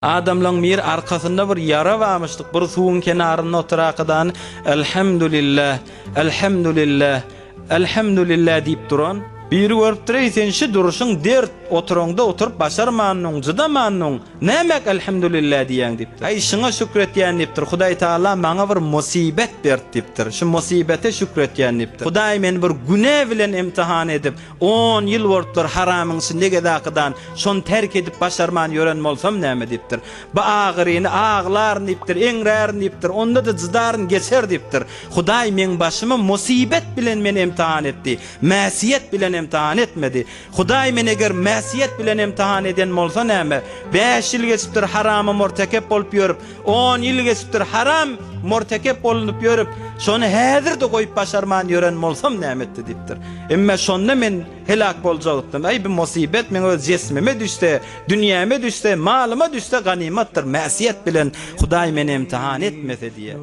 Adamlaryň bir arkasynda bir ýara barmyşdyk, bir suwun kenarynda oturakadan elhamdülillah, elhamdülillah, elhamdülillah diýip duran. Bir görüp durýan şu duruşyň dert oturanda oturup başarmanyň, jydamanyň nämek elhamdülillah diýen diýipdir. Ay şuňa şükretýän diýipdir. Hudaý Taala maňa bir musibet berdi diýipdir. Şu musibete şükretýän diýipdir. Hudaý meni bir güne bilen imtihan edip 10 ýyl bolupdyr haramyň içinde gedakydan şonu terk edip başarman ýören bolsam näme diýipdir. Bu agyryny ağlar diýipdir, eňrär diýipdir. Onda da jydaryn geçer diýipdir. Hudaý men başyma musibet bilen meni imtihan etdi. Mäsiyet bilen imtihan etmedi. Hudaý meni eger mäsiyet bilen imtihan eden bolsa näme? 5 ýyl geçipdir haramy mortekep bolup ýörüp, 10 ýyl geçipdir haram mortekep bolup ýörüp, şonu häzir de goýup başarman ýören bolsam näme etdi diýipdir. Emma şonda men helak boljaktym. Ay bu musibet men öz jesmime düşse, dünýäme düşse, malyma düşse ganimatdyr. Mäsiyet bilen Hudaý meni imtihan etmese diýe.